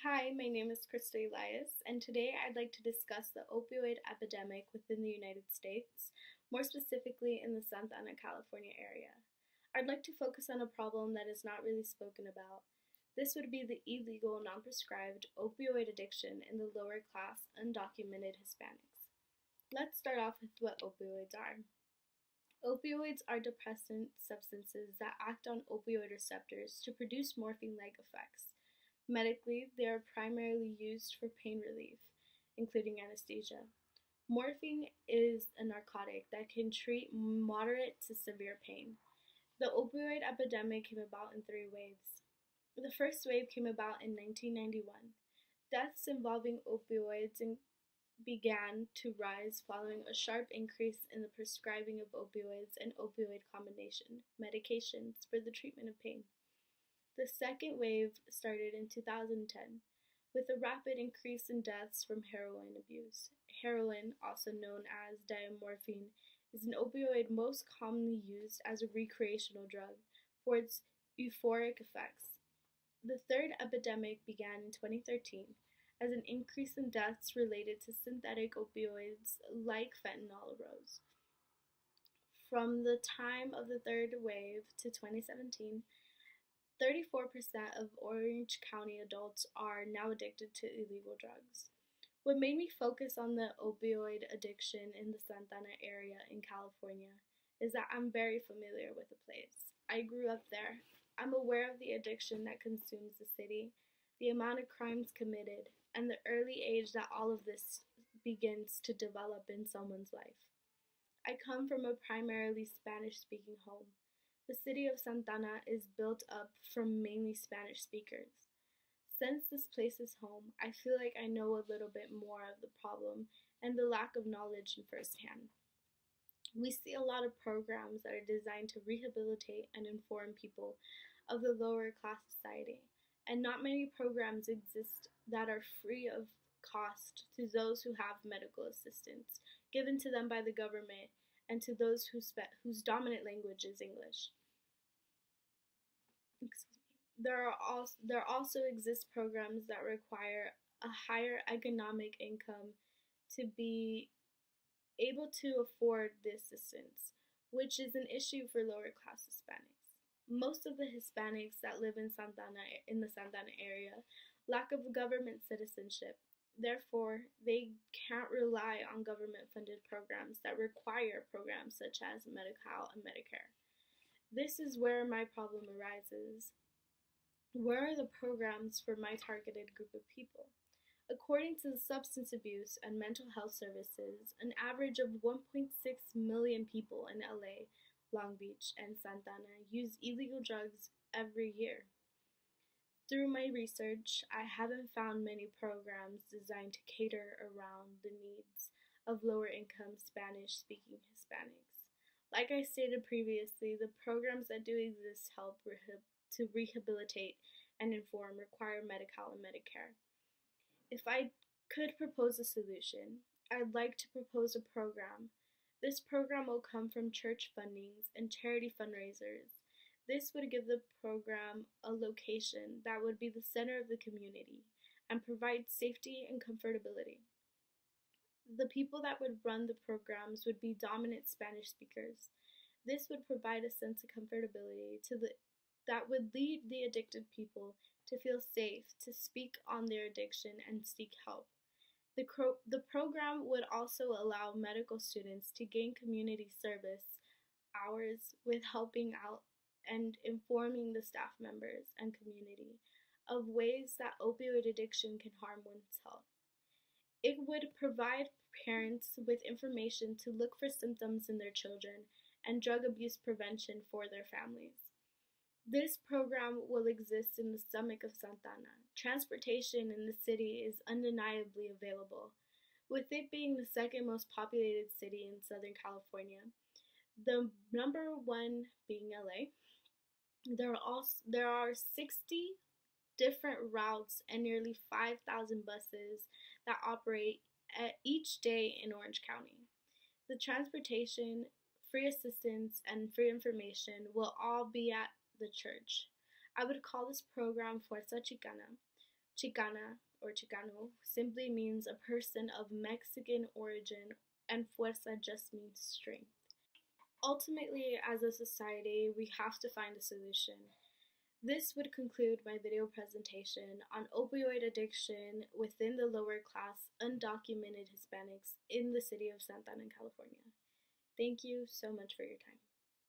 Hi, my name is Krista Elias, and today I'd like to discuss the opioid epidemic within the United States, more specifically in the Santa Ana, California area. I'd like to focus on a problem that is not really spoken about. This would be the illegal, non prescribed opioid addiction in the lower class, undocumented Hispanics. Let's start off with what opioids are. Opioids are depressant substances that act on opioid receptors to produce morphine like effects. Medically, they are primarily used for pain relief, including anesthesia. Morphine is a narcotic that can treat moderate to severe pain. The opioid epidemic came about in three waves. The first wave came about in 1991. Deaths involving opioids began to rise following a sharp increase in the prescribing of opioids and opioid combination medications for the treatment of pain. The second wave started in 2010 with a rapid increase in deaths from heroin abuse. Heroin, also known as diamorphine, is an opioid most commonly used as a recreational drug for its euphoric effects. The third epidemic began in 2013 as an increase in deaths related to synthetic opioids like fentanyl arose. From the time of the third wave to 2017, 34% of Orange County adults are now addicted to illegal drugs. What made me focus on the opioid addiction in the Santa Ana area in California is that I'm very familiar with the place. I grew up there. I'm aware of the addiction that consumes the city, the amount of crimes committed, and the early age that all of this begins to develop in someone's life. I come from a primarily Spanish speaking home. The city of Santa Ana is built up from mainly Spanish speakers. Since this place is home, I feel like I know a little bit more of the problem and the lack of knowledge firsthand. We see a lot of programs that are designed to rehabilitate and inform people of the lower class society, and not many programs exist that are free of cost to those who have medical assistance given to them by the government and to those whose dominant language is English. There also exist programs that require a higher economic income to be able to afford the assistance, which is an issue for lower class Hispanics. Most of the Hispanics that live in the Santa Ana area lack of government citizenship. Therefore, they can't rely on government funded programs that require programs such as Medi-Cal and Medicare. This is where my problem arises. Where are the programs for my targeted group of people? According to the Substance Abuse and Mental Health Services, an average of 1.6 million people in LA, Long Beach, and Santa Ana use illegal drugs every year. Through my research, I haven't found many programs designed to cater around the needs of lower income Spanish speaking Hispanics. Like I stated previously, the programs that do exist help to rehabilitate and inform require Medi-Cal and Medicare. If I could propose a solution, I'd like to propose a program. This program will come from church fundings and charity fundraisers. This would give the program a location that would be the center of the community and provide safety and comfortability. The people that would run the programs would be dominant Spanish speakers. This would provide a sense of comfortability that would lead the addicted people to feel safe to speak on their addiction and seek help. The program would also allow medical students to gain community service hours with helping out and informing the staff members and community of ways that opioid addiction can harm one's health. It would provide parents with information to look for symptoms in their children and drug abuse prevention for their families. This program will exist in the stomach of Santa Ana. Transportation in the city is undeniably available. With it being the second most populated city in Southern California, the number one being LA, there are 60 different routes and nearly 5,000 buses that operate each day in Orange County. The transportation, free assistance, and free information will all be at the church. I would call this program Fuerza Chicana. Chicana or Chicano simply means a person of Mexican origin, and fuerza just means strength. Ultimately, as a society, we have to find a solution. This would conclude my video presentation on opioid addiction within the lower class undocumented Hispanics in the city of Santa Ana, California. Thank you so much for your time.